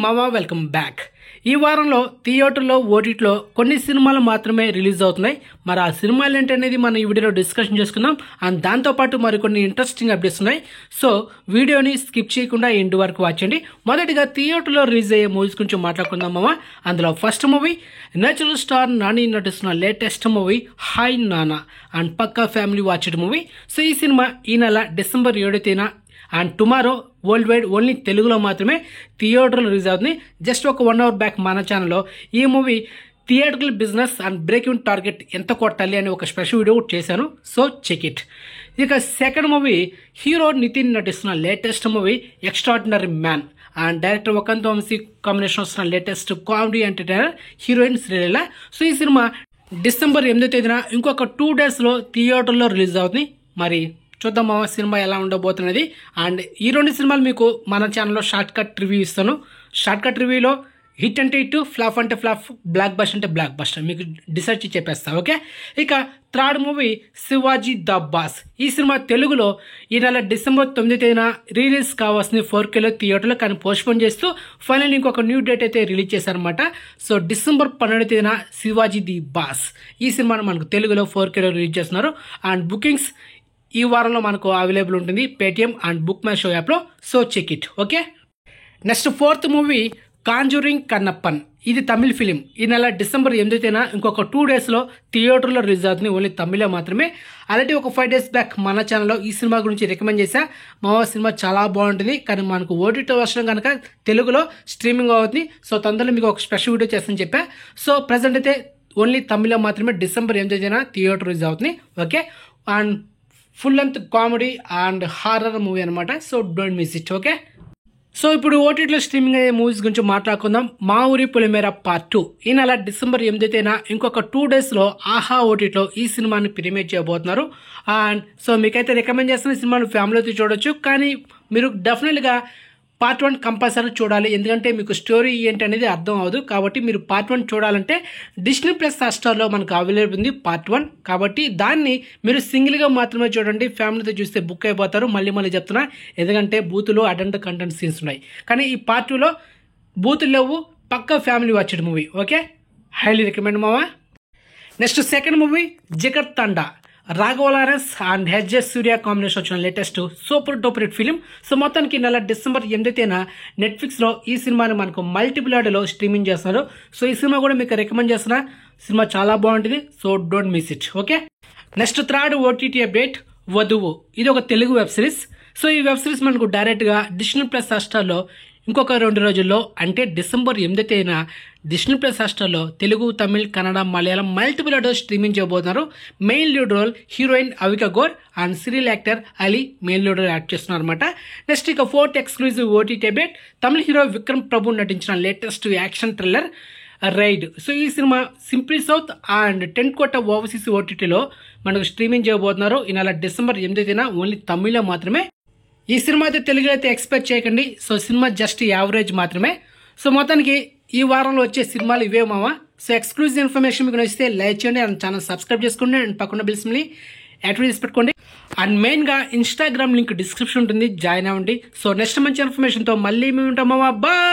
మావా welcome back. ఈ వారంలో థియేటర్లో ఓటీటీలో కొన్ని సినిమాలు మాత్రమే రిలీజ్ అవుతున్నాయి. మరి ఆ సినిమాలు ఏంటనేది మనం ఈ వీడియోలో డిస్కషన్ చేసుకుందాం. అండ్ దాంతోపాటు మరికొన్ని ఇంట్రెస్టింగ్ అప్డేట్స్ ఉన్నాయి. సో వీడియోని స్కిప్ చేయకుండా ఎండ్ వరకు వాచ్ చేయండి. మొదటిగా థియేటర్లో రిలీజ్ అయ్యే మూవీస్ గురించి మాట్లాడుకుందాం మావా. అందులో first movie natural star Nani నటిస్తున్న latest movie hi Nanna and పక్కా ఫ్యామిలీ వాచ్డ్ మూవీ. సో ఈ సినిమా ఈ నెల డిసెంబర్ 7వ తేదీన and tomorrow world wide only తెలుగులో మాత్రమే థియేటర్లో రిలీజ్ అవుతుంది. జస్ట్ ఒక 1 hour బ్యాక్ మన ఛానల్లో ఈ movie theatrical business and break in target ఎంత కొట్టాలి అని ఒక స్పెషల్ వీడియో చేశాను. So check it. ఇక సెకండ్ మూవీ హీరో నితిన్ నటిస్తున్న latest movie extraordinary man and director Vakkantham Vamsi combination వస్తున్న latest comedy entertainer heroine Sreeleela. So ఈ సినిమా డిసెంబర్ 8వ తేదీన ఇంకొక 2 daysలో థియేటర్లో రిలీజ్ అవుతుంది. మరి చూద్దాం మా సినిమా ఎలా ఉండబోతున్నది. అండ్ ఈ 2 సినిమాలు మీకు మన ఛానల్లో షార్ట్ కట్ రివ్యూ ఇస్తాను. షార్ట్ కట్ రివ్యూలో హిట్ అంటే హిట్, ఫ్లాప్ అంటే ఫ్లాప్, బ్లాక్ బస్టర్ అంటే బ్లాక్ బస్టర్ మీకు డిసైడ్ చేసి చెప్పేస్తా. ఓకే. ఇక third movie Shivaji the boss. ఈ సినిమా తెలుగులో ఈ నెల డిసెంబర్ 9వ తేదీన రిలీజ్ కావాల్సింది 4Kలో థియేటర్లో, కానీ పోస్ట్పోన్ చేస్తూ ఫైనల్ ఇంకొక న్యూ డేట్ అయితే రిలీజ్ చేశారనమాట. సో డిసెంబర్ 12వ తేదీన శివాజీ ది బాస్ ఈ సినిమాను మనకు తెలుగులో 4Kలో రిలీజ్ చేస్తున్నారు. అండ్ బుకింగ్స్ ఈ వారంలో మనకు అవైలబుల్ ఉంటుంది Paytm and book my show యాప్లో. So check it. Okay. Next fourth movie conjuring Kannappan. ఇది తమిళ్ ఫిలిం. ఈ నెల డిసెంబర్ 8వ తేదీన ఇంకొక 2 daysలో థియేటర్లో రిలీజ్ అవుతుంది. ఓన్లీ తమిళలో మాత్రమే. అలాంటి ఒక 5 days బ్యాక్ మన ఛానల్లో ఈ సినిమా గురించి రికమెండ్ చేశా. మా సినిమా చాలా బాగుంటుంది, కానీ మనకు ఓటీటీ వర్షన్ కనుక తెలుగులో స్ట్రీమింగ్ అవుతుంది. సో తొందరలో మీకు ఒక స్పెషల్ వీడియో చేస్తానని చెప్పా. సో ప్రజెంట్ అయితే ఓన్లీ తమిళలో మాత్రమే డిసెంబర్ 8వ తేదీన థియేటర్ రిలీజ్ అవుతుంది. Okay. And full length comedy and horror movie అనమాట. So don't miss it. Okay. So ఇప్పుడు ఓటీటీలో స్ట్రీమింగ్ అయ్యే మూవీస్ గురించి మాట్లాడుకుందాం. మా ఊరి పొలిమేర పార్ట్ 2 ఈ నెల డిసెంబర్ 8వ తేదీన ఇంకొక 2 daysలో ఆహా ఓటీటీలో ఈ సినిమాని ప్రీమియర్ చేయబోతున్నారు. అండ్ సో మీకైతే రికమెండ్ చేస్తున్న సినిమాను ఫ్యామిలీతో చూడొచ్చు, కానీ మీరు డెఫినెట్గా పార్ట్ 1 కంపల్సరీ చూడాలి. ఎందుకంటే మీకు స్టోరీ ఏంటి అనేది అర్థం అవ్వదు. కాబట్టి మీరు పార్ట్ 1 చూడాలంటే డిస్నీ ప్లస్ హాట్‌స్టార్లో మనకు అవైలబుల్ ఉంది పార్ట్ 1. కాబట్టి దాన్ని మీరు సింగిల్గా మాత్రమే చూడండి. ఫ్యామిలీతో చూస్తే బుక్ అయిపోతారు. మళ్ళీ చెప్తున్నా, ఎందుకంటే బూతులు అడల్ట్ కంటెంట్ సీన్స్ ఉన్నాయి. కానీ ఈ పార్ట్ 2లో బూతులు లేవు. పక్కా family watched movie. Okay. Highly recommend మావా. Next second movie Jigar Thanda. Raghava Lawrence and హెచ్జెస్ సూర్య కాంబినేషన్ వచ్చిన latest super duper hit film. So మొత్తానికి నెల డిసెంబర్ 8వ తేదీన నెట్ఫ్లిక్స్లో ఈ సినిమాని మనకు మల్టిపుల్ ఆడియోలో స్ట్రీమింగ్ చేస్తున్నారు. సో ఈ సినిమా కూడా మీకు రికమెండ్ చేస్తున్నా. సినిమా చాలా బాగుంటుంది. So don't miss it. Okay. Next third OTT update వధువు. ఇది ఒక తెలుగు వెబ్ సిరీస్. సో ఈ వెబ్ సిరీస్ మనకు డైరెక్ట్గా డిస్నీ ప్లస్ హాట్‌స్టార్లో ఇంకొక 2 రోజుల్లో అంటే డిసెంబర్ 8వ తేదీన డిస్నీ ప్లస్ హాట్‌స్టార్లో Telugu, Tamil, Kannada, Malayalam multiple audio streaming చేయబోతున్నారు. Main lead role heroine Avika Gor and serial actor Ali main lead role act చేస్తున్నారు అనమాట. నెక్స్ట్ ఇక fourth exclusive OTT update Tamil hero Vikram Prabhu నటించిన latest action thriller raid. So ఈ సినిమా సింప్లీ సౌత్ అండ్ 10 కోట ఓవర్సీస్ ఓటీటీలో మనకు స్ట్రీమింగ్ చేయబోతున్నారు. ఈ నెల డిసెంబర్ 8వ తేదీన ఓన్లీ తమిళ్లో మాత్రమే. ఈ సినిమా అయితే తెలుగులో అయితే ఎక్స్పెక్ట్ చేయకండి. సో సినిమా జస్ట్ యావరేజ్ మాత్రమే. సో మొత్తానికి ఈ వారంలో వచ్చే సినిమాలు ఇవే మావా. సో ఎక్స్క్లూజివ్ ఇన్ఫర్మేషన్ మీకు నచ్చితే లైక్ చేయండి అండ్ ఛానల్ సబ్స్క్రైబ్ చేసుకోండి అండ్ పక్కన బిల్స్ని యాక్టివేట్ పెట్టుకోండి. అండ్ మెయిన్గా ఇన్స్టాగ్రామ్ లింక్ డిస్క్రిప్షన్ ఉంటుంది, జాయిన్ అవ్వండి. సో నెక్స్ట్ మంచి ఇన్ఫర్మేషన్తో మళ్ళీ మేము ఉంటాం మావా. బాయ్.